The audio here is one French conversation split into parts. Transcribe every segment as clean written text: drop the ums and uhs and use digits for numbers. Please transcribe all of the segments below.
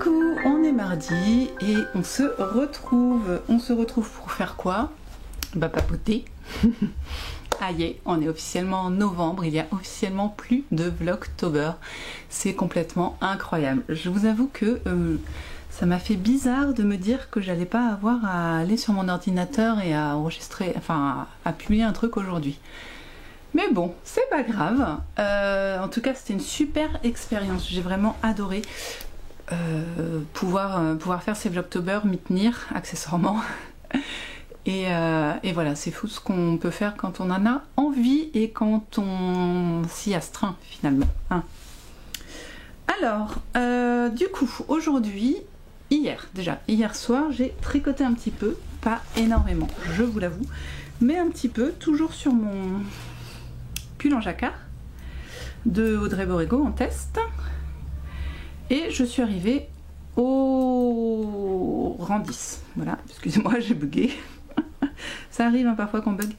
Coucou, on est mardi et on se retrouve. On se retrouve pour faire quoi? Bah papoter. Ah y est, on est officiellement en novembre, il y a officiellement plus de Vlogtober. C'est complètement incroyable. Je vous avoue que ça m'a fait bizarre de me dire que j'allais pas avoir à aller sur mon ordinateur et à enregistrer, enfin à publier un truc aujourd'hui. Mais bon, c'est pas grave. En tout cas, c'était une super expérience. J'ai vraiment adoré pouvoir faire ces Vlogtober, m'y tenir accessoirement. Et voilà, c'est fou ce qu'on peut faire quand on en a envie et quand on s'y astreint finalement. Hein. Alors, du coup, aujourd'hui, hier soir, j'ai tricoté un petit peu, pas énormément, je vous l'avoue, mais un petit peu, toujours sur mon pull en jacquard de Audrey Borrego en test. Et je suis arrivée au rang 10. Voilà, excusez-moi, j'ai bugué. Ça arrive hein, parfois qu'on bug.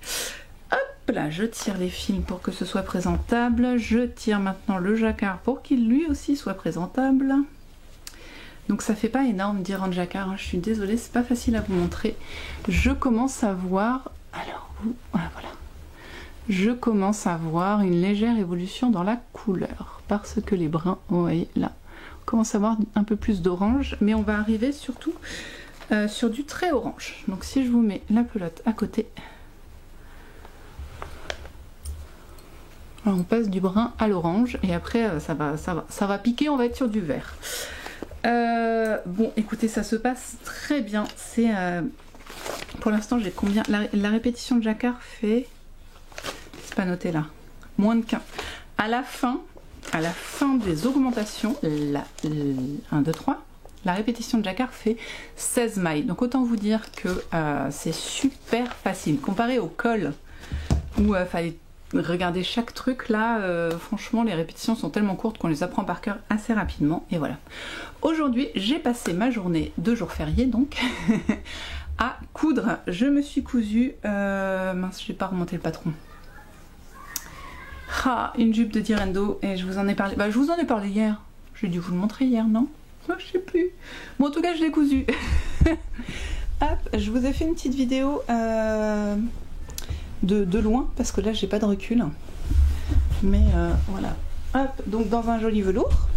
Hop là, je tire les fils pour que ce soit présentable. Je tire maintenant le jacquard pour qu'il lui aussi soit présentable. Donc ça fait pas énorme dire en jacquard, hein. Je suis désolée, c'est pas facile à vous montrer. Je commence à voir... Alors, voilà. Je commence à voir une légère évolution dans la couleur. Parce que les brins, vous voyez là, on commence à avoir un peu plus d'orange. Mais on va arriver surtout... sur du très orange. Donc si je vous mets la pelote à côté, alors on passe du brun à l'orange et après ça va piquer, on va être sur du vert. Bon écoutez, ça se passe très bien. C'est pour l'instant j'ai combien la répétition de jacquard fait, c'est pas noté là, moins de 15. À la fin des augmentations, 1, 2, 3, la répétition de jacquard fait 16 mailles. Donc autant vous dire que c'est super facile. Comparé au col où il fallait regarder chaque truc, là franchement les répétitions sont tellement courtes qu'on les apprend par cœur assez rapidement. Et voilà. Aujourd'hui j'ai passé ma journée de jour férié donc à coudre. Je me suis cousu... mince, je n'ai pas remonté le patron. Ah, une jupe de Direndo et je vous en ai parlé. Bah je vous en ai parlé hier. J'ai dû vous le montrer hier, non? Je sais plus. Bon, en tout cas, je l'ai cousu. Hop, je vous ai fait une petite vidéo de loin, parce que là, j'ai pas de recul. Mais voilà. Hop, donc dans un joli velours,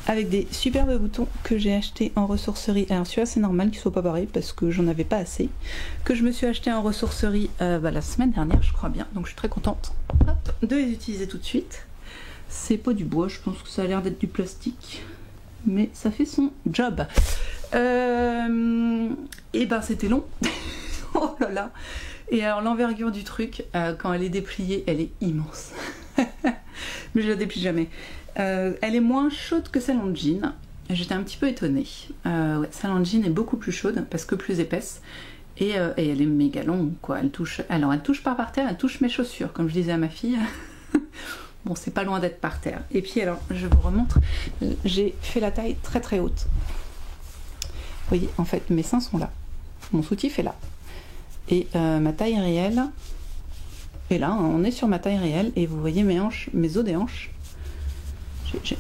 avec des superbes boutons que j'ai acheté en ressourcerie. Alors celui-là, c'est normal qu'il soit pas pareil, parce que j'en avais pas assez. Que je me suis acheté en ressourcerie la semaine dernière, je crois bien. Donc je suis très contente de les utiliser tout de suite. C'est pas du bois, je pense que ça a l'air d'être du plastique. Mais ça fait son job. Et ben c'était long. Oh là là. Et alors l'envergure du truc, quand elle est dépliée, elle est immense. Mais je la déplie jamais. Elle est moins chaude que celle en jean. J'étais un petit peu étonnée. Ouais, celle en jean est beaucoup plus chaude parce que plus épaisse. Et elle est méga longue quoi. Elle touche. Alors elle touche pas par terre, elle touche mes chaussures, comme je disais à ma fille. Bon, c'est pas loin d'être par terre. Et puis alors, je vous remontre, j'ai fait la taille très très haute. Vous voyez, en fait, mes seins sont là. Mon soutif est là. Et ma taille réelle est là. On est sur ma taille réelle. Et vous voyez mes hanches, mes os des hanches.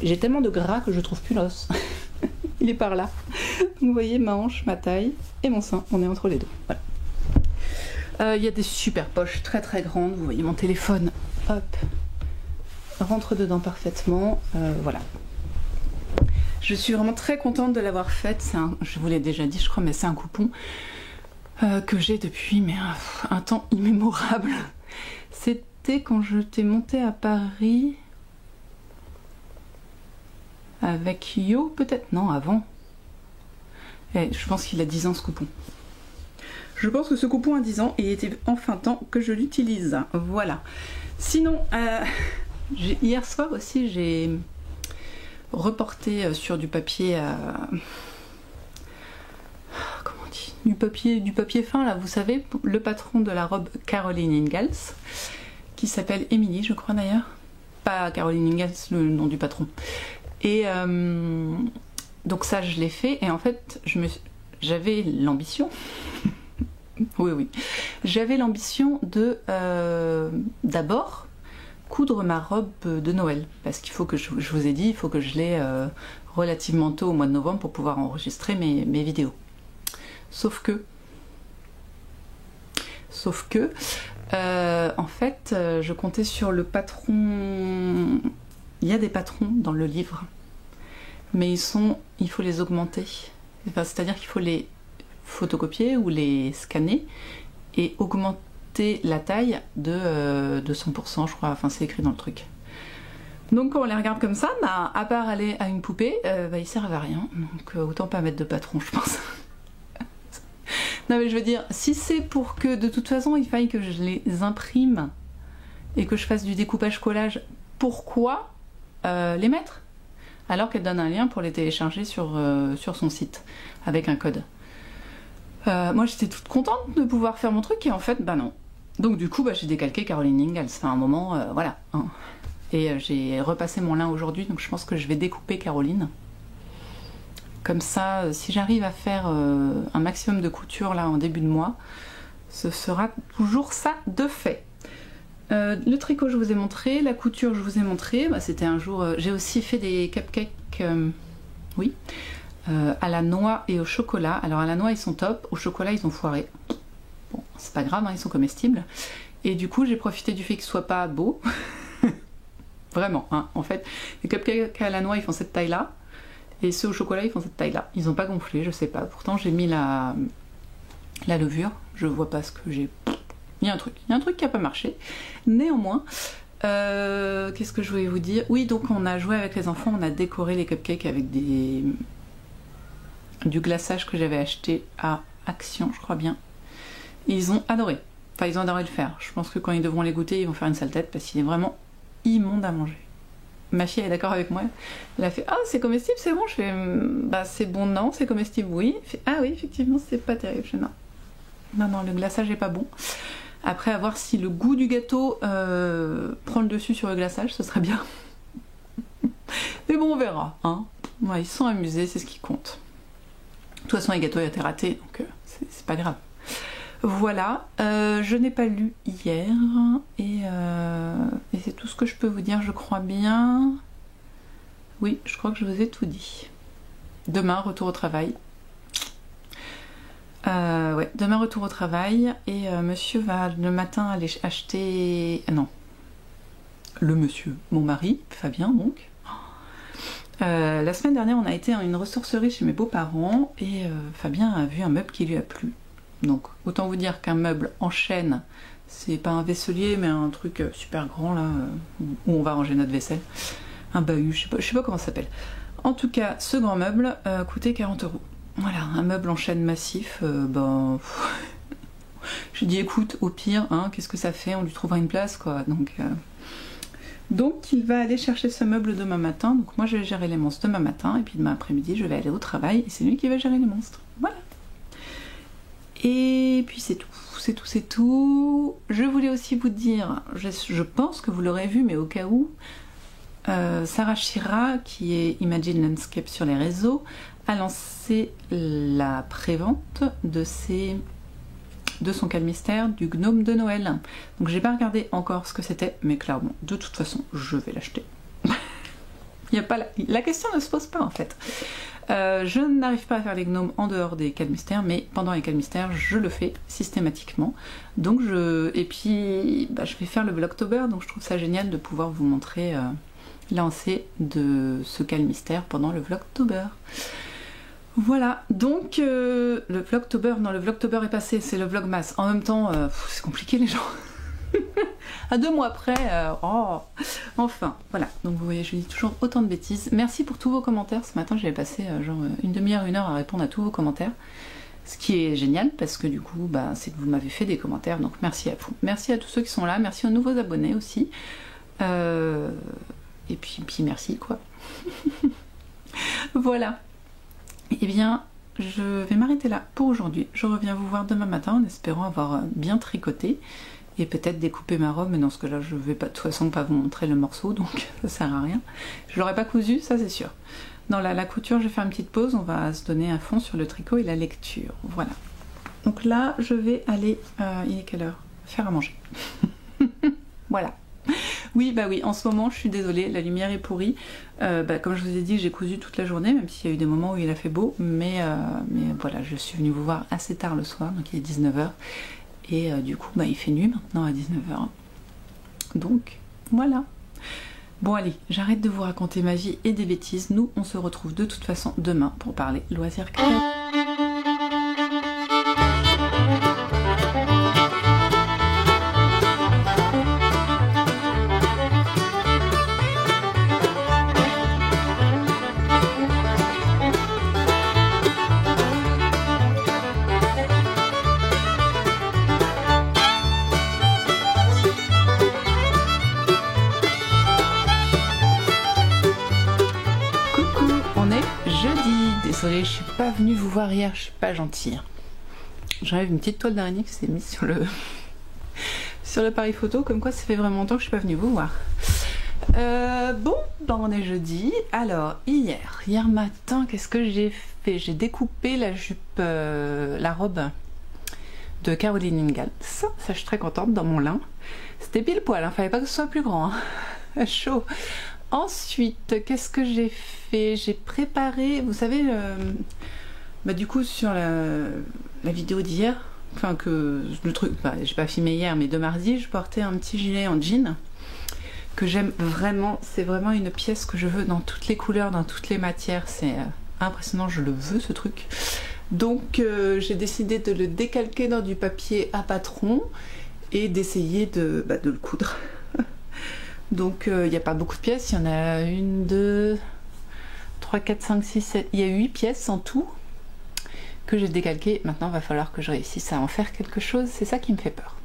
J'ai tellement de gras que je trouve plus l'os. Il est par là. Vous voyez ma hanche, ma taille et mon sein. On est entre les deux. Voilà. Il y a des super poches très très grandes. Vous voyez mon téléphone. Hop. Rentre dedans parfaitement, voilà. Je suis vraiment très contente de l'avoir faite. Je vous l'ai déjà dit, je crois, mais c'est un coupon que j'ai depuis un temps immémorable. C'était quand je t'ai montée à Paris avec Yo, peut-être? Non, avant. Et je pense qu'il a 10 ans ce coupon. Je pense que ce coupon a 10 ans et il était enfin temps que je l'utilise. Voilà. Sinon... hier soir aussi j'ai reporté sur du papier comment on dit, du papier fin là, vous savez, le patron de la robe Caroline Ingalls qui s'appelle Émilie, je crois d'ailleurs, pas Caroline Ingalls le nom du patron. Et donc ça je l'ai fait et en fait j'avais l'ambition oui j'avais l'ambition de d'abord coudre ma robe de Noël. Parce qu'il faut que, je vous ai dit, il faut que je l'ai relativement tôt au mois de novembre pour pouvoir enregistrer mes vidéos. Sauf que, en fait, je comptais sur le patron. Il y a des patrons dans le livre, mais il faut les augmenter. Enfin, c'est-à-dire qu'il faut les photocopier ou les scanner et augmenter la taille de 100%, je crois. Enfin, c'est écrit dans le truc. Donc, quand on les regarde comme ça, bah, à part aller à une poupée, ils servent à rien. Donc, autant pas mettre de patron, je pense. Non, mais je veux dire, si c'est pour que de toute façon il faille que je les imprime et que je fasse du découpage-collage, pourquoi les mettre alors qu'elle donne un lien pour les télécharger sur son site avec un code. Moi j'étais toute contente de pouvoir faire mon truc et en fait bah non. Donc du coup bah, j'ai décalqué Caroline Ingalls, c'est un moment voilà hein. Et j'ai repassé mon lin aujourd'hui, donc je pense que je vais découper Caroline comme ça. Si j'arrive à faire un maximum de couture là en début de mois, ce sera toujours ça de fait. Le tricot je vous ai montré, la couture je vous ai montré, bah, c'était un jour, j'ai aussi fait des cupcakes, oui, à la noix et au chocolat. Alors à la noix ils sont top, au chocolat ils ont foiré. Bon, c'est pas grave, hein, ils sont comestibles. Et du coup j'ai profité du fait qu'ils soient pas beaux. Vraiment, hein. En fait, les cupcakes à la noix ils font cette taille là, et ceux au chocolat ils font cette taille là. Ils ont pas gonflé, je sais pas. Pourtant j'ai mis la levure, je vois pas ce que j'ai. Il y a un truc qui a pas marché. Néanmoins, qu'est-ce que je voulais vous dire? Oui, donc on a joué avec les enfants, on a décoré les cupcakes avec du glaçage que j'avais acheté à Action, je crois bien. Et ils ont adoré. Enfin, ils ont adoré le faire. Je pense que quand ils devront les goûter, ils vont faire une sale tête parce qu'il est vraiment immonde à manger. Ma fille est d'accord avec moi. Elle a fait ah c'est comestible, c'est bon. Je fais bah c'est bon non, c'est comestible oui. Elle fait ah oui effectivement c'est pas terrible. Je fais, non le glaçage est pas bon. Après, à voir si le goût du gâteau prend le dessus sur le glaçage, ce serait bien. Mais bon, on verra. Hein. Ouais, ils sont amusés, c'est ce qui compte. De toute façon, les gâteaux étaient ratés, donc c'est pas grave. Voilà, je n'ai pas lu hier, et c'est tout ce que je peux vous dire, je crois bien. Oui, je crois que je vous ai tout dit. Demain, retour au travail. Ouais, demain retour au travail et monsieur va le matin aller acheter... non, le monsieur, mon mari, Fabien donc. La semaine dernière on a été à une ressourcerie chez mes beaux-parents et Fabien a vu un meuble qui lui a plu. Donc autant vous dire qu'un meuble en chêne, c'est pas un vaisselier mais un truc super grand là, où on va ranger notre vaisselle. Un bahut, je sais pas comment ça s'appelle. En tout cas, ce grand meuble coûtait 40 €. Voilà, un meuble en chêne massif, ben... J'ai dit écoute, au pire, hein, qu'est-ce que ça fait? On lui trouvera une place, quoi. Donc il va aller chercher ce meuble demain matin. Donc moi je vais gérer les monstres demain matin. Et puis demain après-midi, je vais aller au travail. Et c'est lui qui va gérer les monstres. Voilà. Et puis c'est tout. C'est tout. Je voulais aussi vous dire, je pense que vous l'aurez vu, mais au cas où, Sarah Shira, qui est Imagine Landscape sur les réseaux, a lancé la prévente de son calmistère du gnome de Noël. Donc j'ai pas regardé encore ce que c'était, mais clairement, de toute façon, je vais l'acheter. La question ne se pose pas en fait. Je n'arrive pas à faire les gnomes en dehors des calmistères, mais pendant les calmistères, je le fais systématiquement. Donc et puis bah, je vais faire le Vlogtober, donc je trouve ça génial de pouvoir vous montrer lancer de ce calmistère pendant le Vlogtober. Voilà, donc le Vlogtober, non le Vlogtober est passé, c'est le Vlogmas. En même temps, c'est compliqué les gens. À 2 mois après, oh, enfin, voilà. Donc vous voyez, je dis toujours autant de bêtises. Merci pour tous vos commentaires. Ce matin, j'avais passé genre une demi-heure, 1 heure à répondre à tous vos commentaires. Ce qui est génial parce que du coup, bah, c'est que vous m'avez fait des commentaires. Donc merci à vous. Merci à tous ceux qui sont là. Merci aux nouveaux abonnés aussi. Et puis merci quoi. Voilà. Eh bien, je vais m'arrêter là pour aujourd'hui. Je reviens vous voir demain matin en espérant avoir bien tricoté et peut-être découper ma robe, mais dans ce cas-là, je vais pas, de toute façon pas vous montrer le morceau, donc ça sert à rien. Je l'aurais pas cousu, ça c'est sûr. Dans la couture, je vais faire une petite pause, on va se donner à fond sur le tricot et la lecture. Voilà. Donc là, je vais aller, il est quelle heure? Faire à manger. Voilà. Oui, bah oui, en ce moment, je suis désolée, la lumière est pourrie. Comme je vous ai dit, j'ai cousu toute la journée, même s'il y a eu des moments où il a fait beau. Mais voilà, je suis venue vous voir assez tard le soir, donc il est 19h. Et du coup, il fait nuit maintenant à 19h. Donc, voilà. Bon allez, j'arrête de vous raconter ma vie et des bêtises. Nous, on se retrouve de toute façon demain pour parler loisirs créatifs. Désolée, je suis pas venue vous voir hier, je suis pas gentille. J'enlève une petite toile d'araignée qui s'est mise sur le sur l'appareil photo, comme quoi ça fait vraiment longtemps que je suis pas venue vous voir. Bon, on est jeudi. Alors, hier matin, qu'est-ce que j'ai fait? J'ai découpé la jupe, la robe de Caroline Ingalls. Ça, je suis très contente dans mon lin. C'était pile poil, fallait pas que ce soit plus grand. Chaud. Ensuite, qu'est-ce que j'ai fait? J'ai préparé, vous savez, du coup sur la vidéo d'hier, le truc, j'ai pas filmé hier, mais de mardi, je portais un petit gilet en jean que j'aime vraiment. C'est vraiment une pièce que je veux dans toutes les couleurs, dans toutes les matières. C'est impressionnant, je le veux ce truc. Donc j'ai décidé de le décalquer dans du papier à patron et d'essayer de le coudre. Donc il n'y a pas beaucoup de pièces, il y en a 1, 2, 3, 4, 5, 6, 7, il y a 8 pièces en tout que j'ai décalquées. Maintenant il va falloir que je réussisse à en faire quelque chose, c'est ça qui me fait peur.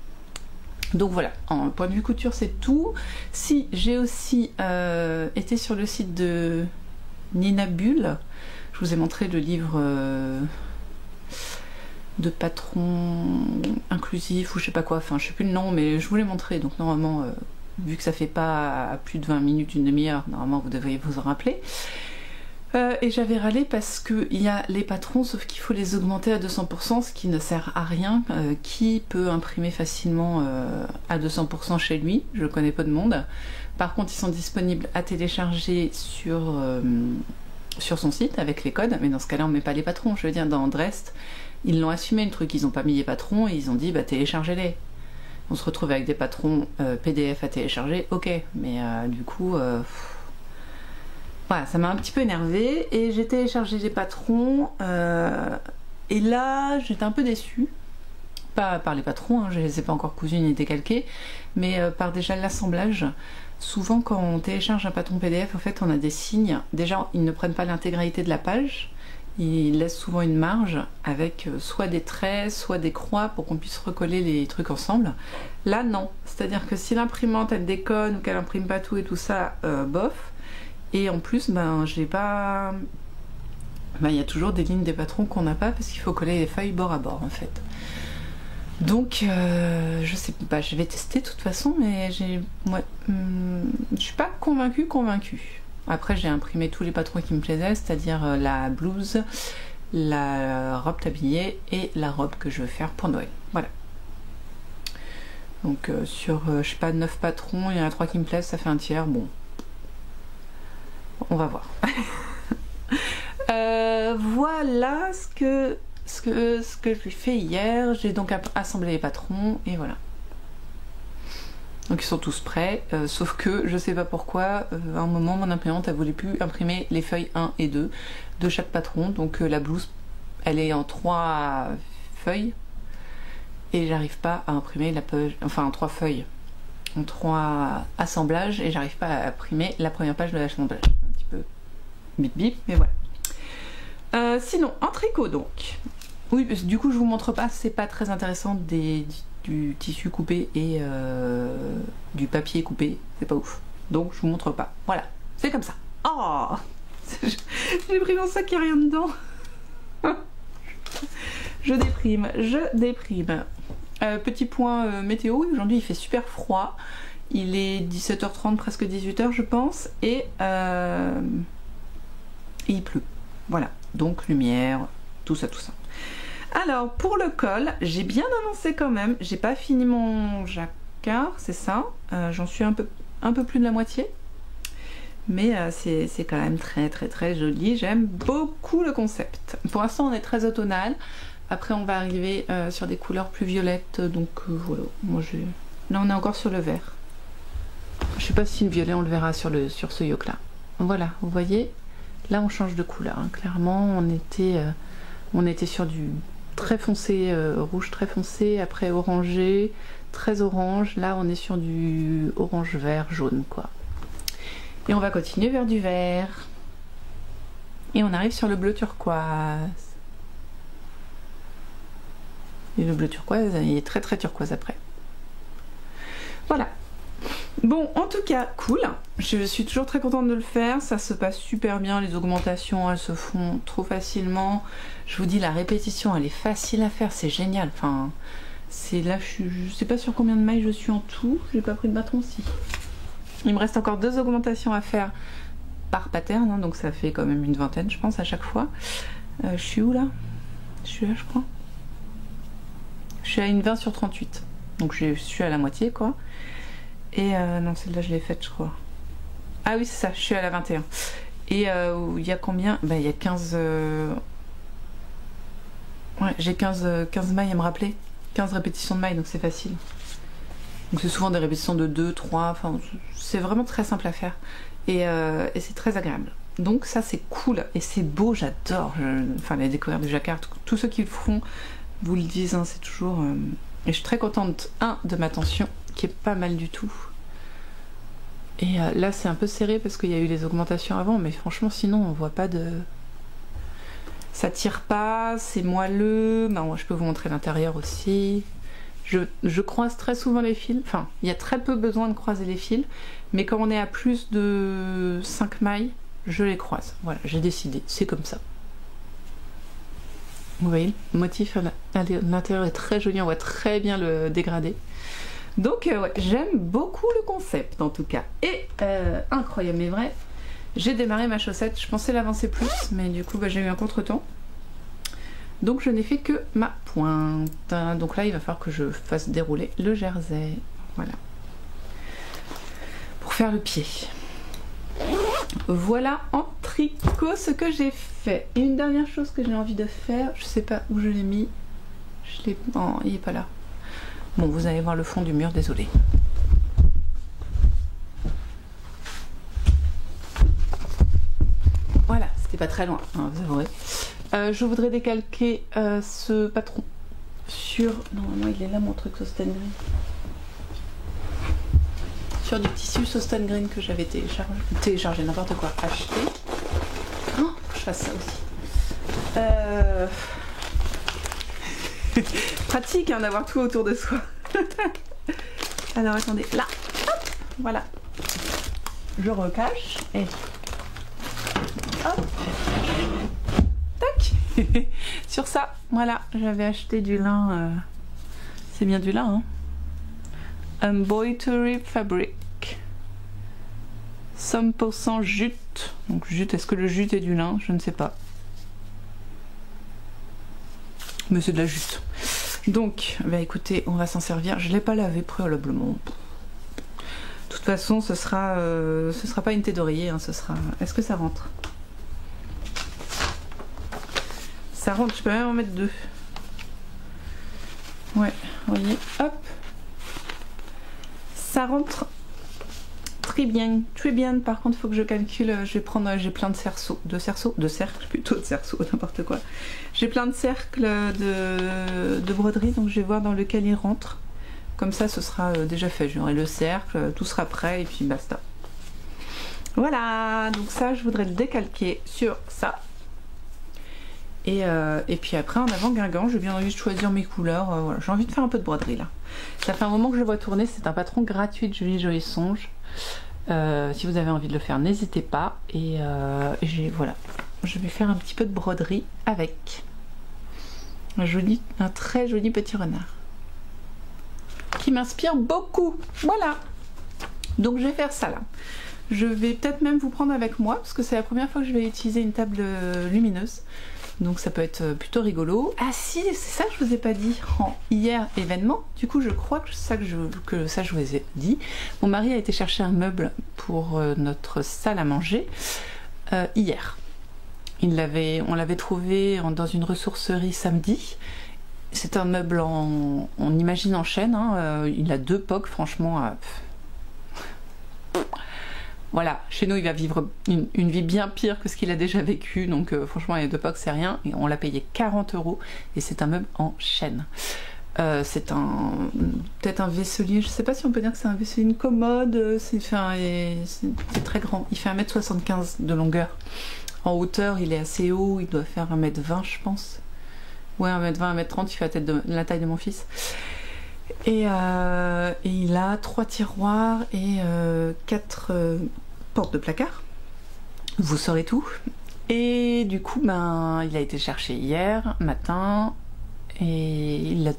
Donc voilà, en point de vue couture c'est tout. Si j'ai aussi été sur le site de Nina Bull, je vous ai montré le livre de patron inclusif ou je sais pas quoi, je sais plus le nom mais je vous l'ai montré, donc normalement... vu que ça fait pas plus de 20 minutes, une demi-heure, normalement vous devriez vous en rappeler. Et j'avais râlé parce qu'il y a les patrons, sauf qu'il faut les augmenter à 200%, ce qui ne sert à rien. Qui peut imprimer facilement à 200% chez lui? Je connais pas de monde. Par contre, ils sont disponibles à télécharger sur son site avec les codes, mais dans ce cas-là, on met pas les patrons. Je veux dire, dans Drest, ils l'ont assumé le truc, ils ont pas mis les patrons et ils ont dit téléchargez-les. On se retrouve avec des patrons PDF à télécharger, ok, mais du coup, voilà, ça m'a un petit peu énervée et j'ai téléchargé les patrons et là, j'étais un peu déçue, pas par les patrons, je les ai pas encore cousus ni décalqués, mais par déjà l'assemblage. Souvent, quand on télécharge un patron PDF, en fait, on a des signes. Déjà, ils ne prennent pas l'intégralité de la page. Il laisse souvent une marge avec soit des traits, soit des croix pour qu'on puisse recoller les trucs ensemble. Là non, c'est-à-dire que si l'imprimante elle déconne ou qu'elle imprime pas tout et tout ça, bof. Et en plus, j'ai pas... il y a toujours des lignes des patrons qu'on n'a pas parce qu'il faut coller les feuilles bord à bord en fait. Donc je sais pas, je vais tester de toute façon, mais je suis pas convaincue. Après, j'ai imprimé tous les patrons qui me plaisaient, c'est-à-dire la blouse, la robe tablier et la robe que je veux faire pour Noël. Voilà. Donc sur, je sais pas, 9 patrons, il y en a 3 qui me plaisent, ça fait un tiers. Bon, on va voir. Voilà ce que j'ai fait hier. J'ai donc assemblé les patrons et voilà. Donc ils sont tous prêts, sauf que je sais pas pourquoi, à un moment mon imprimante elle voulait plus imprimer les feuilles 1 et 2 de chaque patron, donc la blouse elle est en 3 feuilles et j'arrive pas à imprimer la page, en 3 feuilles, en 3 assemblages et j'arrive pas à imprimer la première page de l'assemblage. Un petit peu bip bip, mais voilà. Sinon, en tricot donc. Oui, du coup je vous montre pas, c'est pas très intéressant du tissu coupé et du papier coupé, c'est pas ouf. Donc je vous montre pas. Voilà, c'est comme ça. Oh, j'ai pris mon sac, il n'y a rien dedans. Je déprime. Petit point météo, aujourd'hui il fait super froid. Il est 17h30, presque 18h je pense, et il pleut. Voilà, donc lumière, tout ça. Alors pour le col, j'ai bien avancé quand même, j'ai pas fini mon jacquard, c'est ça, j'en suis un peu un peu plus de la moitié. Mais c'est quand même très joli. J'aime beaucoup le concept. Pour l'instant on est très automnal. Après on va arriver sur des couleurs plus violettes. Donc voilà, moi là on est encore sur le vert. Je sais pas si le violet on le verra sur ce yoke là. Voilà, vous voyez, là on change de couleur. Hein. Clairement on était sur du très foncé, rouge très foncé, après orangé, très orange. Là on est sur du orange vert jaune quoi. Et on va continuer vers du vert. Et on arrive sur le bleu turquoise. Et le bleu turquoise, il est très turquoise après. Voilà. Bon, en tout cas, cool. Je suis toujours très contente de le faire. Ça se passe super bien. Les augmentations, elles se font trop facilement. Je vous dis, la répétition, elle est facile à faire. C'est génial. Enfin, c'est là, je sais pas sur combien de mailles je suis en tout. J'ai pas pris de bâton aussi. Il me reste encore 2 augmentations à faire par pattern, hein, donc ça fait quand même une vingtaine je pense à chaque fois. Je suis où là? Je suis là je crois. Je suis à une 20 sur 38. Donc je suis à la moitié quoi. Et non celle-là je l'ai faite je crois. Ah oui c'est ça, je suis à la 21. Et il y a combien? Bah il y a 15... Ouais j'ai 15 mailles à me rappeler. 15 répétitions de mailles donc c'est facile. Donc c'est souvent des répétitions de 2, 3, enfin c'est vraiment très simple à faire et c'est très agréable. Donc ça c'est cool et c'est beau, j'adore. Enfin la découverte du jacquard, tous ceux qui le feront vous le disent, hein, c'est toujours... Et je suis très contente, de ma tension qui est pas mal du tout. Et là c'est un peu serré parce qu'il y a eu les augmentations avant, mais franchement sinon on voit pas de... Ça tire pas, c'est moelleux, ben, je peux vous montrer l'intérieur aussi. Je croise très souvent les fils, enfin il y a très peu besoin de croiser les fils, mais quand on est à plus de 5 mailles, je les croise. Voilà, j'ai décidé, c'est comme ça. Vous voyez, le motif à l'intérieur est très joli, on voit très bien le dégradé. Donc ouais, j'aime beaucoup le concept en tout cas. Et incroyable mais vrai, j'ai démarré ma chaussette, je pensais l'avancer plus, mais du coup bah, j'ai eu un contretemps. Donc je n'ai fait que ma pointe. Donc là il va falloir que je fasse dérouler le jersey. Voilà. Pour faire le pied. Voilà en tricot ce que j'ai fait. Et une dernière chose que j'ai envie de faire, je sais pas où je l'ai mis. Je l'ai... Oh, il est pas là. Bon, vous allez voir le fond du mur, désolé. Voilà, c'était pas très loin, hein, vous avouerez. Je voudrais décalquer ce patron sur... Normalement il est là mon truc Sosten Green. Sur du tissu Sosten Green que j'avais téléchargé, n'importe quoi, acheté. Oh, je fasse ça aussi. Pratique hein, d'avoir tout autour de soi. Alors attendez, là, hop, voilà. Je recache et... Hop. Sur ça, voilà, j'avais acheté du lin, c'est bien du lin, hein. Embroidery fabric, 100% jute. Donc jute, est-ce que le jute est du lin? Je ne sais pas. Mais c'est de la jute. Donc, bah écoutez, on va s'en servir. Je ne l'ai pas lavé préalablement. De toute façon, ce sera pas une thé d'oreiller, hein, ce sera... Est-ce que ça rentre? Ça rentre, je peux même en mettre 2. Ouais, vous voyez, hop. Ça rentre très bien, très bien. Par contre, il faut que je calcule, j'ai plein de cerceaux, de cercles, plutôt de cerceaux, n'importe quoi. J'ai plein de cercles de broderie, donc je vais voir dans lequel il rentre. Comme ça, ce sera déjà fait. J'aurai le cercle, tout sera prêt et puis basta. Voilà, donc ça, je voudrais le décalquer sur ça. Et puis après en avant Guingamp, j'ai bien envie de choisir mes couleurs, voilà. J'ai envie de faire un peu de broderie là. Ça fait un moment que je le vois tourner, c'est un patron gratuit de Julie Jolie Songe. Si vous avez envie de le faire, n'hésitez pas. Et voilà, je vais faire un petit peu de broderie avec. Un très joli petit renard. Qui m'inspire beaucoup, voilà. Donc je vais faire ça là. Je vais peut-être même vous prendre avec moi, parce que c'est la première fois que je vais utiliser une table lumineuse. donc ça peut être plutôt rigolo. Ah si, c'est ça que je vous ai pas dit hier événement, du coup je crois que ça je vous ai dit. Mon mari a été chercher un meuble pour notre salle à manger hier. On l'avait trouvé dans une ressourcerie samedi. C'est un meuble on imagine en chêne, hein. Il a 2 POC, franchement. Voilà, chez nous il va vivre une vie bien pire que ce qu'il a déjà vécu, donc franchement les 2 POC c'est rien, et on l'a payé 40 € et c'est un meuble en chêne. C'est peut-être un vaisselier, je sais pas si on peut dire que c'est un vaisselier, une commode, c'est très grand, il fait 1m75 de longueur. En hauteur, il est assez haut, il doit faire 1m20 je pense. Ouais, 1m20, 1m30, il fait la taille de mon fils. Et il a 3 tiroirs et 4 portes de placard. Vous saurez tout. Et du coup, il a été cherché hier matin et il l'a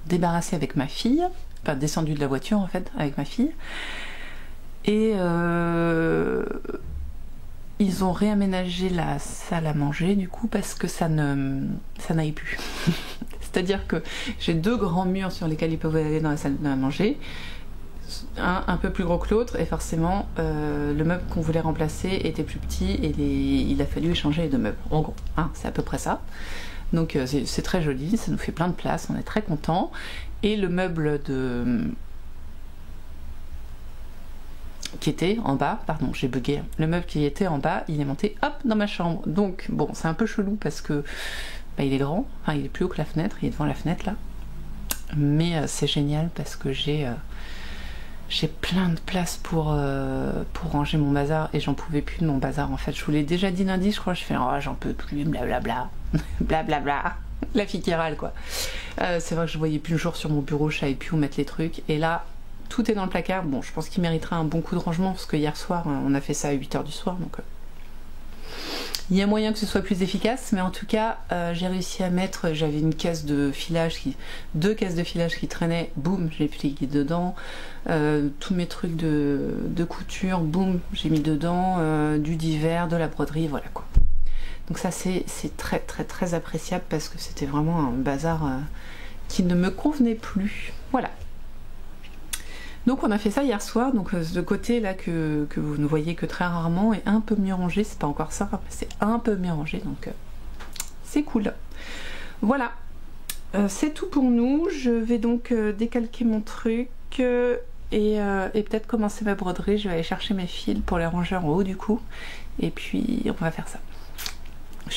débarrassé avec ma fille, enfin descendu de la voiture en fait, avec ma fille. Et ils ont réaménagé la salle à manger du coup parce que ça n'aille plus. C'est-à-dire que j'ai 2 grands murs sur lesquels ils peuvent aller dans la salle à manger, un peu plus gros que l'autre, et forcément le meuble qu'on voulait remplacer était plus petit et il a fallu échanger les 2 meubles. En gros, hein, c'est à peu près ça. Donc c'est très joli, ça nous fait plein de place, on est très contents. Et le meuble qui était en bas, pardon j'ai bugué, le meuble qui était en bas, il est monté hop dans ma chambre. Donc bon, c'est un peu chelou parce que il est grand, enfin il est plus haut que la fenêtre, il est devant la fenêtre là. Mais c'est génial parce que j'ai plein de place pour ranger mon bazar et j'en pouvais plus de mon bazar en fait. Je vous l'ai déjà dit lundi, je crois, je fais j'en peux plus, blablabla, blablabla, la fille qui râle quoi. C'est vrai que je voyais plus le jour sur mon bureau, je savais plus où mettre les trucs et là tout est dans le placard. Bon, je pense qu'il mériterait un bon coup de rangement parce que hier soir on a fait ça à 8h du soir, donc il y a moyen que ce soit plus efficace, mais en tout cas j'ai réussi à mettre, j'avais une caisse de filage, 2 caisses de filage qui traînaient, boum, j'ai plié dedans, tous mes trucs de couture, boum, j'ai mis dedans, du divers, de la broderie, voilà quoi. Donc ça c'est très très très appréciable parce que c'était vraiment un bazar qui ne me convenait plus, voilà. Donc on a fait ça hier soir, donc ce côté là que vous ne voyez que très rarement est un peu mieux rangé, c'est pas encore ça, c'est un peu mieux rangé, donc c'est cool. Voilà, c'est tout pour nous, je vais donc décalquer mon truc et peut-être commencer ma broderie, je vais aller chercher mes fils pour les ranger en haut du coup, et puis on va faire ça. Je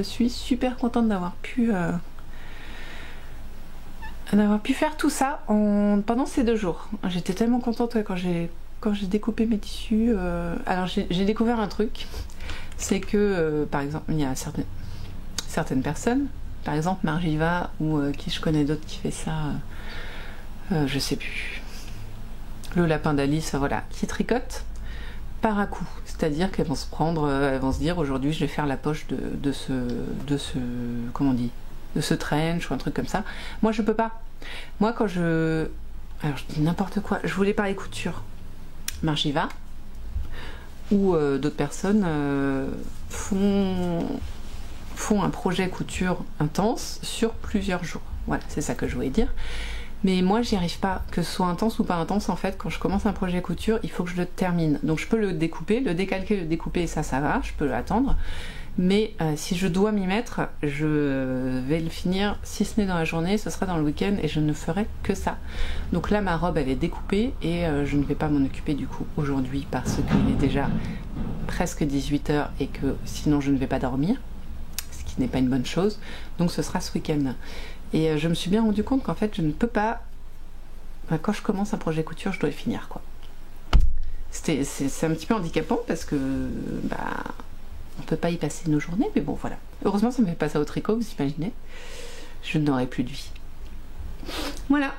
suis super contente d'avoir pu faire tout ça pendant ces 2 jours. J'étais tellement contente quand j'ai découpé mes tissus. Alors j'ai découvert un truc, c'est que par exemple il y a certaines personnes, par exemple Margiva ou qui je connais d'autres qui fait ça, je sais plus, le lapin d'Alice, voilà, qui tricotent par à coup. C'est-à-dire qu'elles vont elles vont se dire aujourd'hui je vais faire la poche de ce comment on dit, de ce trench ou un truc comme ça. Moi je peux pas. Moi alors je dis n'importe quoi, je voulais parler couture. Margiva ou d'autres personnes font un projet couture intense sur plusieurs jours. Voilà, c'est ça que je voulais dire. Mais moi j'y arrive pas, que ce soit intense ou pas intense en fait. Quand je commence un projet couture, il faut que je le termine. Donc je peux le découper, le décalquer, le découper, ça va, je peux l'attendre. Mais si je dois m'y mettre, je vais le finir, si ce n'est dans la journée, ce sera dans le week-end et je ne ferai que ça. Donc là ma robe elle est découpée et je ne vais pas m'en occuper du coup aujourd'hui parce qu'il est déjà presque 18h et que sinon je ne vais pas dormir, ce qui n'est pas une bonne chose. Donc ce sera ce week-end. Et je me suis bien rendu compte qu'en fait je ne peux pas, quand je commence un projet couture je dois le finir quoi. C'est un petit peu handicapant parce que on peut pas y passer nos journées, mais bon voilà. Heureusement ça me fait pas ça au tricot, vous imaginez, je n'aurais plus de vie. Voilà.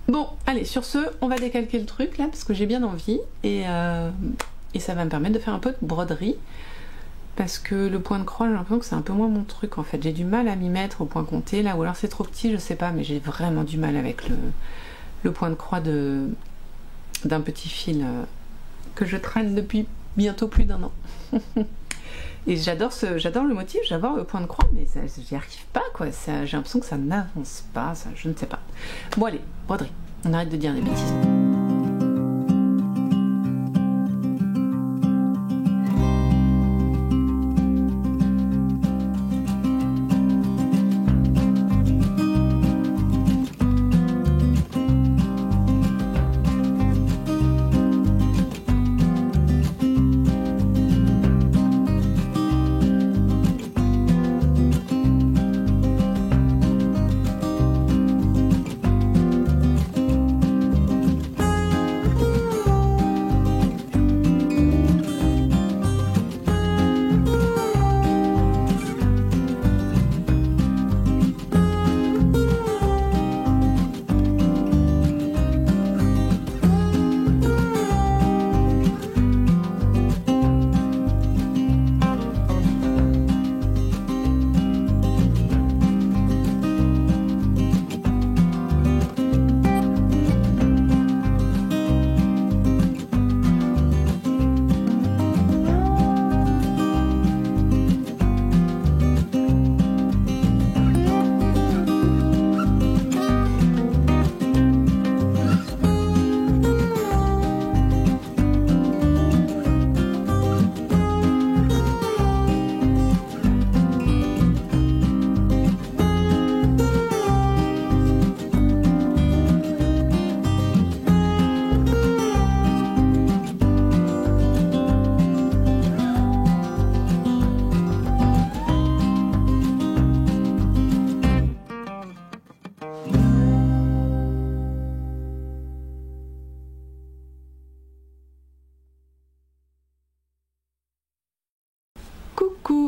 Bon, allez, sur ce, on va décalquer le truc là parce que j'ai bien envie et ça va me permettre de faire un peu de broderie parce que le point de croix, j'ai l'impression que c'est un peu moins mon truc en fait. J'ai du mal à m'y mettre au point compté là, ou alors c'est trop petit, je sais pas, mais j'ai vraiment du mal avec le point de croix d'un petit fil que je traîne depuis bientôt plus d'1 an. Et j'adore le motif, j'adore le point de croix, mais j'y arrive pas, quoi. J'ai l'impression que ça n'avance pas, je ne sais pas. Bon allez, broderie, on arrête de dire des bêtises.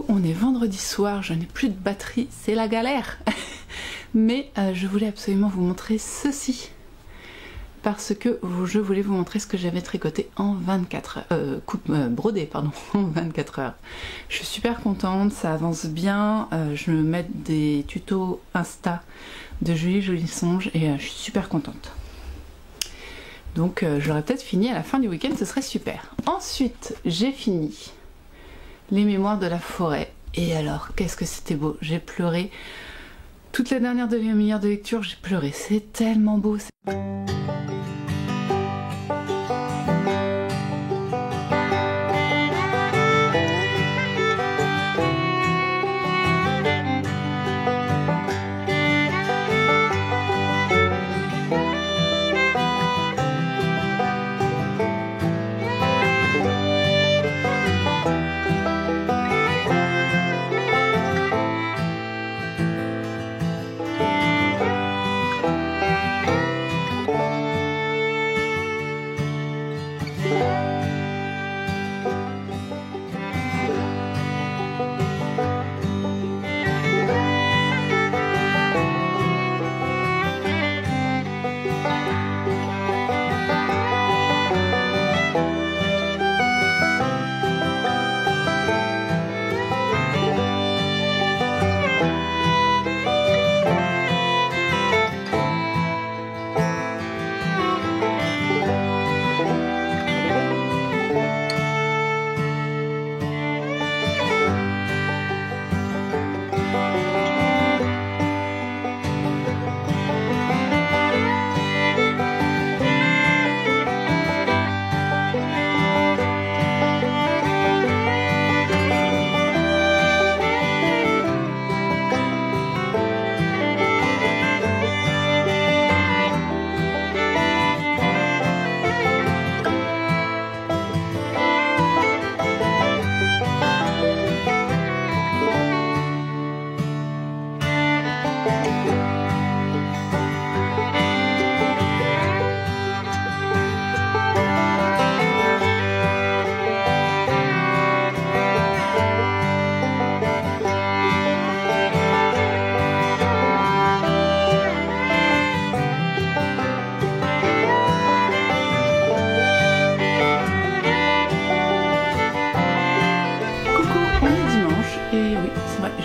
On est vendredi soir, je n'ai plus de batterie, c'est la galère. Mais je voulais absolument vous montrer ceci. Parce que je voulais vous montrer ce que j'avais tricoté en 24 heures. Brodé, pardon, en 24 heures. Je suis super contente, ça avance bien. Je me mets des tutos Insta de Jolis Songes et je suis super contente. Donc j'aurais peut-être fini à la fin du week-end, ce serait super. Ensuite, j'ai fini les mémoires de la forêt. Et alors, qu'est-ce que c'était beau. J'ai pleuré. Toute la dernière demi-heure de lecture, j'ai pleuré. C'est tellement beau.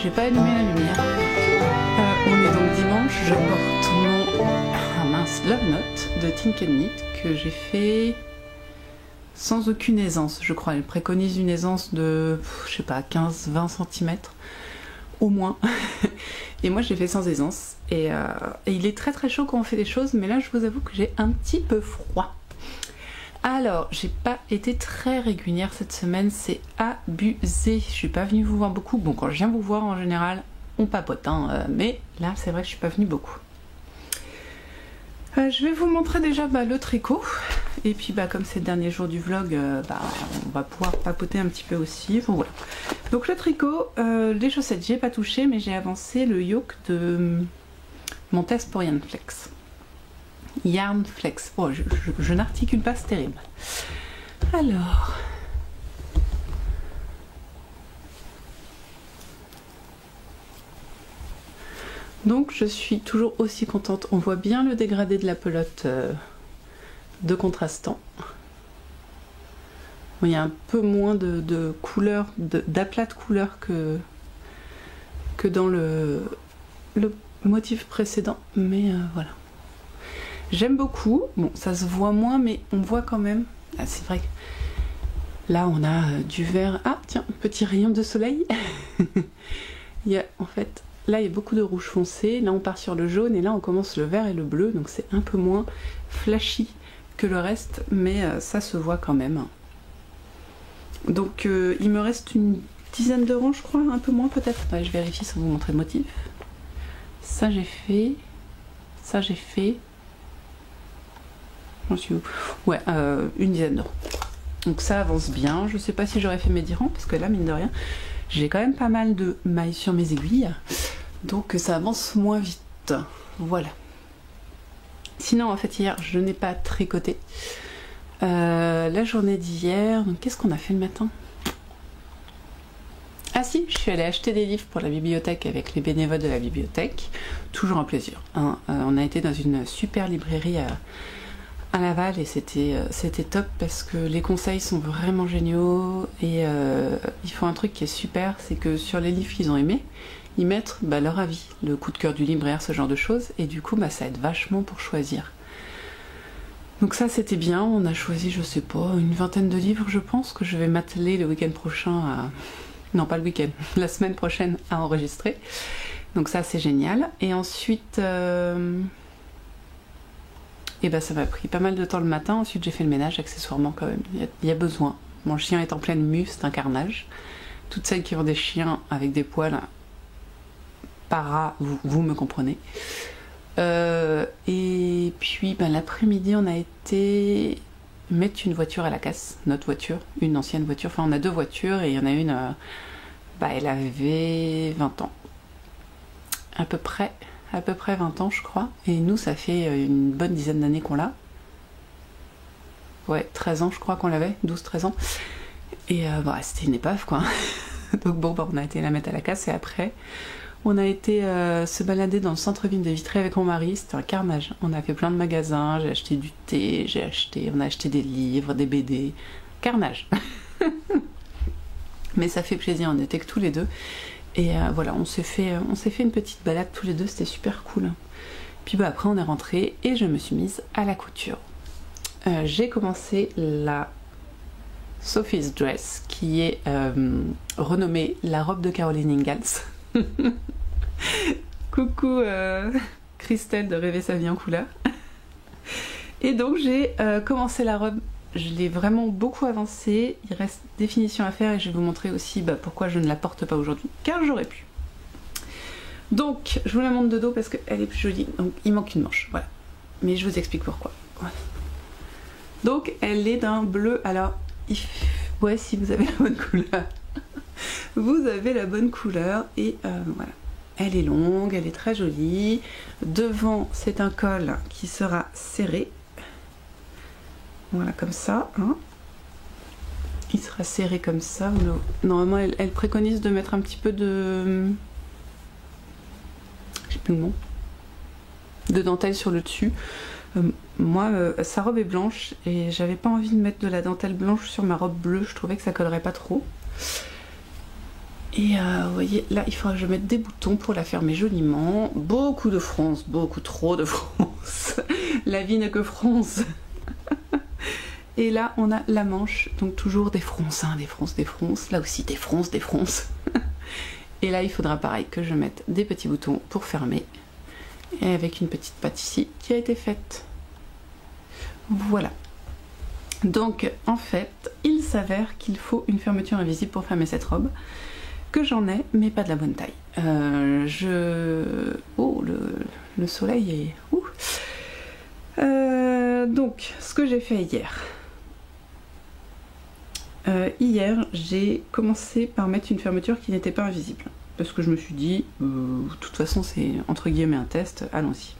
J'ai pas allumé la lumière. On est donc dimanche, je porte mon Love Note de Think and Knit que j'ai fait sans aucune aisance, je crois. Elle préconise une aisance de, je sais pas, 15-20 cm au moins. Et moi j'ai fait sans aisance. Et il est très très chaud quand on fait des choses, mais là je vous avoue que j'ai un petit peu froid. Alors, j'ai pas été très régulière cette semaine, c'est abusé. Je suis pas venue vous voir beaucoup. Bon, quand je viens vous voir en général, on papote, hein, mais là c'est vrai que je suis pas venue beaucoup. Je vais vous montrer déjà le tricot. Et puis comme c'est le dernier jour du vlog, on va pouvoir papoter un petit peu aussi. Bon, voilà. Donc le tricot, les chaussettes, j'ai pas touché, mais j'ai avancé le yoke de mon test pour Yarn Flex. Yarn Flex. Oh, je n'articule pas, c'est terrible. Alors. Donc je suis toujours aussi contente. On voit bien le dégradé de la pelote de contrastant. Bon, il y a un peu moins de couleur, d'aplat de couleur que dans le motif précédent. Mais voilà. J'aime beaucoup. Bon, ça se voit moins, mais on voit quand même. Ah, c'est vrai que là, on a du vert. Ah, tiens, petit rayon de soleil. Il y a en fait... Là, il y a beaucoup de rouge foncé, là on part sur le jaune, et là on commence le vert et le bleu, donc c'est un peu moins flashy que le reste, mais ça se voit quand même. Donc il me reste une dizaine de rangs, je crois, un peu moins peut-être. Ouais, je vérifie sans vous montrer le motif. Ça j'ai fait, ça j'ai fait. J'en suis où? Ouais, une dizaine de rangs. Donc ça avance bien, je sais pas si j'aurais fait mes 10 rangs, parce que là, mine de rien, j'ai quand même pas mal de mailles sur mes aiguilles, donc ça avance moins vite. Voilà. Sinon, en fait, hier, je n'ai pas tricoté. La journée d'hier, donc qu'est-ce qu'on a fait le matin? Ah si, je suis allée acheter des livres pour la bibliothèque avec les bénévoles de la bibliothèque. Toujours un plaisir. Hein. On a été dans une super librairie à Laval et c'était top parce que les conseils sont vraiment géniaux et ils font un truc qui est super, c'est que sur les livres qu'ils ont aimés, ils mettent leur avis, le coup de cœur du libraire, ce genre de choses, et du coup ça aide vachement pour choisir. Donc ça c'était bien, on a choisi je sais pas, une vingtaine de livres je pense que je vais m'atteler le week-end prochain à... Non pas le week-end, la semaine prochaine à enregistrer. Donc ça c'est génial. Et ensuite... Et ça m'a pris pas mal de temps le matin. Ensuite, j'ai fait le ménage accessoirement quand même. Il y a besoin. Mon chien est en pleine mue, c'est un carnage. Toutes celles qui ont des chiens avec des poils, vous me comprenez. Et puis, l'après-midi, on a été mettre une voiture à la casse. Notre voiture, une ancienne voiture. Enfin, on a deux voitures et il y en a une, elle avait 20 ans. À peu près 20 ans je crois, et nous ça fait une bonne dizaine d'années qu'on l'a. Ouais, 13 ans je crois qu'on l'avait, 12-13 ans. Et c'était une épave quoi. Donc on a été la mettre à la casse et après on a été se balader dans le centre-ville de Vitré avec mon mari, c'était un carnage. On a fait plein de magasins, j'ai acheté du thé, on a acheté des livres, des BD, carnage. Mais ça fait plaisir, on était que tous les deux. Et voilà, on s'est fait une petite balade tous les deux, c'était super cool. Puis après on est rentré et je me suis mise à la couture. J'ai commencé la Sophie's Dress qui est renommée la robe de Caroline Ingalls. Coucou Christelle de Rêver sa vie en couleur. Et donc j'ai commencé la robe. Je l'ai vraiment beaucoup avancée, il reste des finitions à faire et je vais vous montrer aussi pourquoi je ne la porte pas aujourd'hui, car j'aurais pu. Donc, je vous la montre de dos parce qu'elle est plus jolie, donc il manque une manche, voilà. Mais je vous explique pourquoi. Voilà. Donc, elle est d'un bleu, alors, ouais, si vous avez la bonne couleur. Vous avez la bonne couleur et voilà. Elle est longue, elle est très jolie. Devant, c'est un col qui sera serré. Voilà, comme ça. Hein. Il sera serré comme ça. Normalement, elle préconise de mettre un petit peu de... Je sais plus le nom. De dentelle sur le dessus. Moi, sa robe est blanche et j'avais pas envie de mettre de la dentelle blanche sur ma robe bleue. Je trouvais que ça collerait pas trop. Et vous voyez, là, il faudra que je mette des boutons pour la fermer joliment. Beaucoup de fronces, beaucoup trop de fronces. La vie n'est que fronce. Et là on a la manche, donc toujours des fronces, hein, des fronces, là aussi des fronces. Et là il faudra pareil que je mette des petits boutons pour fermer, et avec une petite patte ici qui a été faite. Voilà. Donc en fait il s'avère qu'il faut une fermeture invisible pour fermer cette robe, que j'en ai mais pas de la bonne taille. Oh, le soleil est... donc ce que j'ai fait hier, j'ai commencé par mettre une fermeture qui n'était pas invisible, parce que je me suis dit de toute façon c'est entre guillemets un test, allons-y.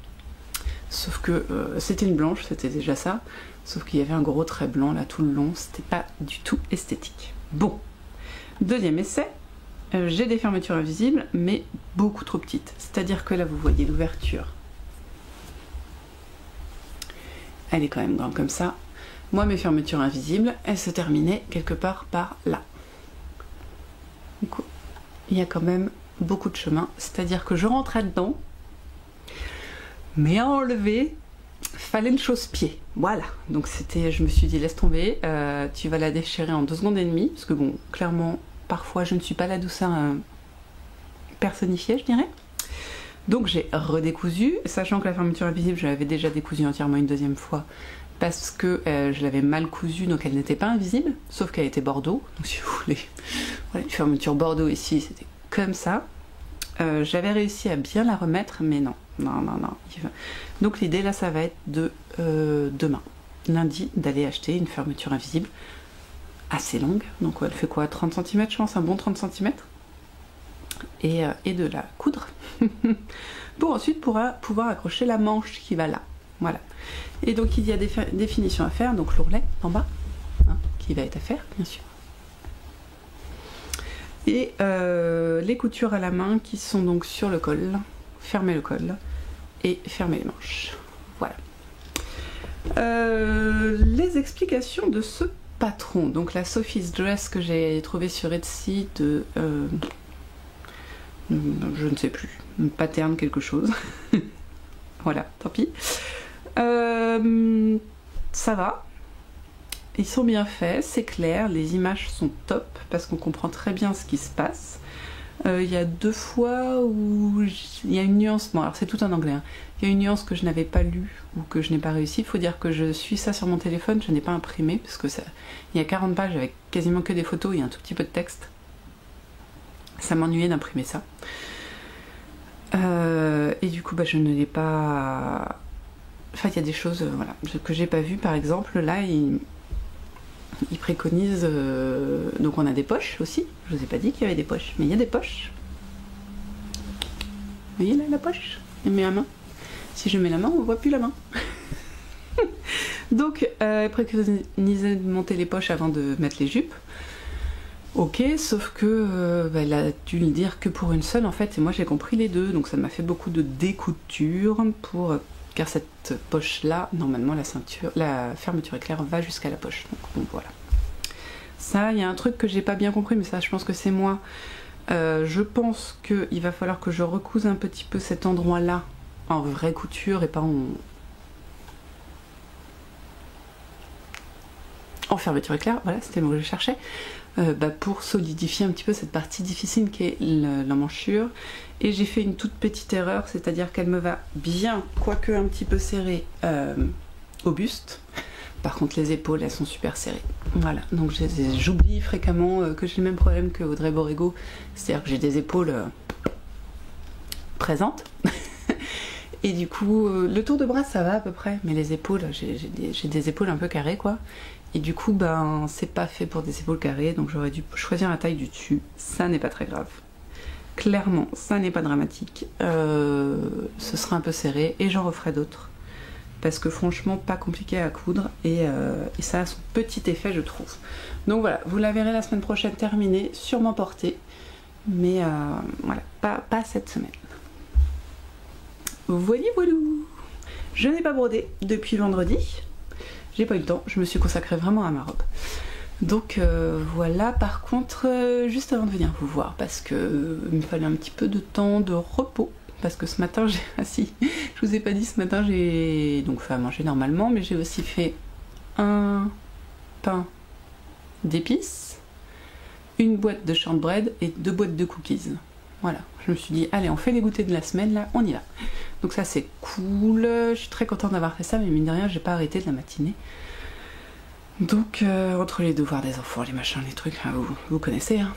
Sauf que c'était une blanche, c'était déjà ça, sauf qu'il y avait un gros trait blanc là tout le long, c'était pas du tout esthétique. Bon, deuxième essai, j'ai des fermetures invisibles mais beaucoup trop petites, c'est-à-dire que là vous voyez l'ouverture, elle est quand même grande comme ça. Moi mes fermetures invisibles, elles se terminaient quelque part par là. Du coup, il y a quand même beaucoup de chemin, c'est-à-dire que je rentrais dedans, mais à enlever, fallait le chausse-pied. Voilà, donc c'était, je me suis dit laisse tomber, tu vas la déchirer en 2 secondes et demie, parce que bon, clairement, parfois je ne suis pas la douceur personnifiée, je dirais. Donc j'ai redécousu, sachant que la fermeture invisible, je l'avais déjà décousue entièrement une deuxième fois, parce que je l'avais mal cousue, donc elle n'était pas invisible, sauf qu'elle était bordeaux. Donc si vous voulez, voilà, une fermeture bordeaux ici, c'était comme ça. J'avais réussi à bien la remettre, mais non. Donc l'idée là, ça va être de demain, lundi, d'aller acheter une fermeture invisible assez longue. Donc elle fait quoi, 30 cm je pense, un bon 30 cm. Et de la coudre pour ensuite pouvoir accrocher la manche qui va là. Voilà. Et donc il y a des finitions à faire, donc l'ourlet en bas, hein, qui va être à faire bien sûr. Et les coutures à la main qui sont donc sur le col, fermer le col et fermer les manches. Voilà. Les explications de ce patron, donc la Sophie's Dress que j'ai trouvé sur Etsy de je ne sais plus, pattern quelque chose. Voilà, tant pis. Ça va. Ils sont bien faits, c'est clair, les images sont top parce qu'on comprend très bien ce qui se passe. Il y a 2 fois où il y a une nuance, bon alors c'est tout en anglais, hein. Il y a une nuance que je n'avais pas lue ou que je n'ai pas réussi. Il faut dire que je suis ça sur mon téléphone, je n'ai pas imprimé parce que ça, il y a 40 pages avec quasiment que des photos et un tout petit peu de texte. Ça m'ennuyait d'imprimer ça. Et du coup, je ne l'ai pas... Enfin, il y a des choses voilà, que j'ai pas vues. Par exemple, là, il préconise... Donc on a des poches aussi. Je vous ai pas dit qu'il y avait des poches, mais il y a des poches. Vous voyez là, la poche? Je mets la main. Si je mets la main, on voit plus la main. Donc, il préconisait de monter les poches avant de mettre les jupes. Ok, sauf que elle a dû le dire que pour une seule en fait, et moi j'ai compris les deux, donc ça m'a fait beaucoup de découture car cette poche là, normalement la fermeture éclair va jusqu'à la poche. Donc bon voilà. Ça, il y a un truc que j'ai pas bien compris, mais ça je pense que c'est moi. Je pense qu'il va falloir que je recouse un petit peu cet endroit là en vraie couture et pas en fermeture éclair, voilà, c'était le mot que je cherchais. Pour solidifier un petit peu cette partie difficile qui est l'emmanchure. Et j'ai fait une toute petite erreur, c'est-à-dire qu'elle me va bien, quoique un petit peu serrée au buste. Par contre les épaules, elles sont super serrées. Voilà, donc j'oublie fréquemment que j'ai le même problème que Audrey Borrego, c'est-à-dire que j'ai des épaules présentes. Et du coup, le tour de bras ça va à peu près, mais les épaules, j'ai des épaules un peu carrées quoi. Et du coup, c'est pas fait pour des épaules carrées, donc j'aurais dû choisir la taille du dessus. Ça n'est pas très grave. Clairement, ça n'est pas dramatique. Ce sera un peu serré et j'en referai d'autres. Parce que franchement, pas compliqué à coudre et ça a son petit effet, je trouve. Donc voilà, vous la verrez la semaine prochaine terminée, sûrement portée. Mais voilà, pas cette semaine. Voilà. Je n'ai pas brodé depuis vendredi. J'ai pas eu le temps, je me suis consacrée vraiment à ma robe. Donc voilà, par contre, juste avant de venir vous voir, parce que il me fallait un petit peu de temps de repos, parce que ce matin, je vous ai pas dit, ce matin j'ai donc fait à manger normalement, mais j'ai aussi fait un pain d'épices, une boîte de shortbread et 2 boîtes de cookies. Voilà, je me suis dit, allez, on fait les goûters de la semaine, là, on y va. Donc ça, c'est cool. Je suis très contente d'avoir fait ça, mais mine de rien, j'ai pas arrêté de la matinée. Donc, entre les devoirs des enfants, les machins, les trucs, hein, vous connaissez. Hein.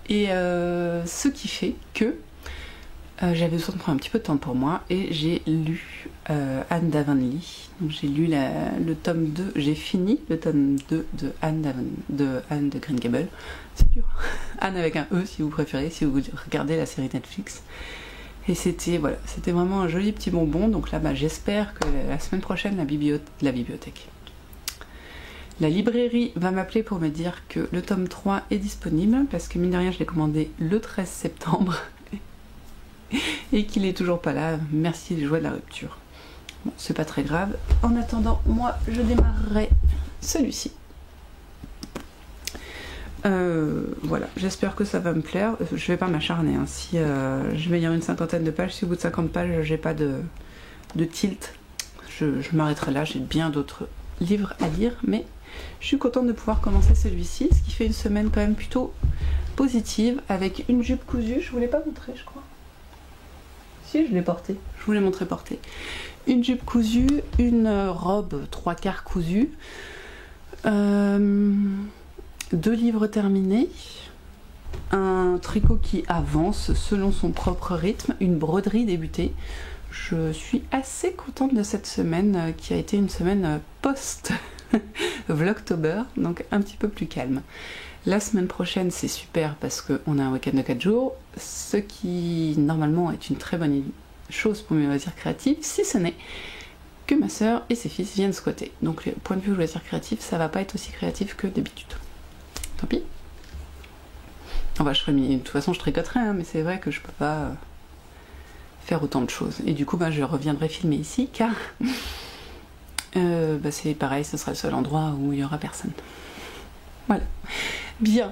Et ce qui fait que j'avais besoin de prendre un petit peu de temps pour moi, et j'ai lu Anne d'Avonlea. Donc j'ai lu le tome 2, j'ai fini le tome 2 de Anne de Green Gables. C'est dur. Anne avec un E si vous préférez, si vous regardez la série Netflix. Et c'était vraiment un joli petit bonbon. Donc là, j'espère que la semaine prochaine, la librairie va m'appeler pour me dire que le tome 3 est disponible, parce que mine de rien, je l'ai commandé le 13 septembre et qu'il est toujours pas là. Merci les joies de la rupture. Bon, c'est pas très grave. En attendant, moi, je démarrerai celui-ci. Voilà, j'espère que ça va me plaire. Je vais pas m'acharner. Hein. Si je vais lire une 50aine de pages, si au bout de 50 pages, j'ai pas de tilt, je m'arrêterai là. J'ai bien d'autres livres à lire, mais je suis contente de pouvoir commencer celui-ci, ce qui fait une semaine quand même plutôt positive, avec une jupe cousue. Je vous l'ai pas montré, je crois. Si, je l'ai portée. Je vous l'ai montré portée. Une jupe cousue, une robe 3/4 cousue, 2 livres terminés, un tricot qui avance selon son propre rythme, une broderie débutée. Je suis assez contente de cette semaine qui a été une semaine post-Vlogtober, donc un petit peu plus calme. La semaine prochaine, c'est super parce qu'on a un week-end de 4 jours, ce qui normalement est une très bonne chose pour mes loisirs créatifs, si ce n'est que ma soeur et ses fils viennent squatter. Donc, le point de vue loisirs créatifs, ça va pas être aussi créatif que d'habitude. Tant pis. Enfin, de toute façon, je tricoterai, hein, mais c'est vrai que je peux pas faire autant de choses. Et du coup, je reviendrai filmer ici, car c'est pareil, ce sera le seul endroit où il y aura personne. Voilà. Bien.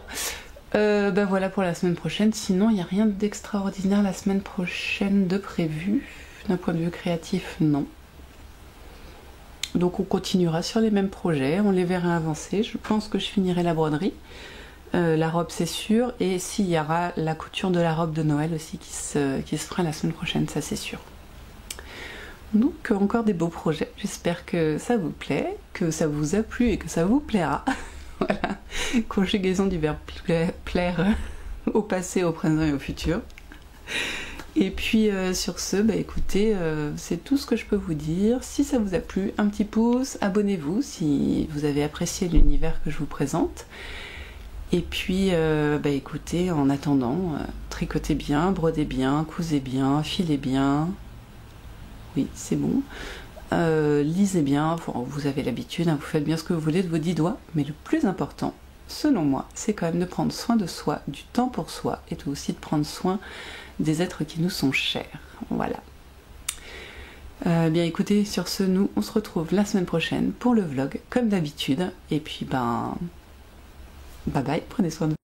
Voilà pour la semaine prochaine. Sinon, il n'y a rien d'extraordinaire la semaine prochaine de prévu. D'un point de vue créatif, non. Donc on continuera sur les mêmes projets, on les verra avancer. Je pense que je finirai la broderie. La robe, c'est sûr. Et s'il y aura la couture de la robe de Noël aussi qui se fera la semaine prochaine, ça c'est sûr. Donc encore des beaux projets. J'espère que ça vous plaît, que ça vous a plu et que ça vous plaira. Voilà, conjugaison du verbe plaire au passé, au présent et au futur. Et puis sur ce, écoutez, c'est tout ce que je peux vous dire. Si ça vous a plu, un petit pouce, abonnez-vous si vous avez apprécié l'univers que je vous présente. Et puis, écoutez, en attendant, tricotez bien, brodez bien, cousez bien, filez bien. Oui, c'est bon. Lisez bien, vous avez l'habitude, vous faites bien ce que vous voulez de vos 10 doigts, mais le plus important, selon moi, c'est quand même de prendre soin de soi, du temps pour soi, et aussi de prendre soin des êtres qui nous sont chers. Voilà. Bien écoutez, sur ce, nous, on se retrouve la semaine prochaine pour le vlog, comme d'habitude, et puis bye bye, prenez soin de vous.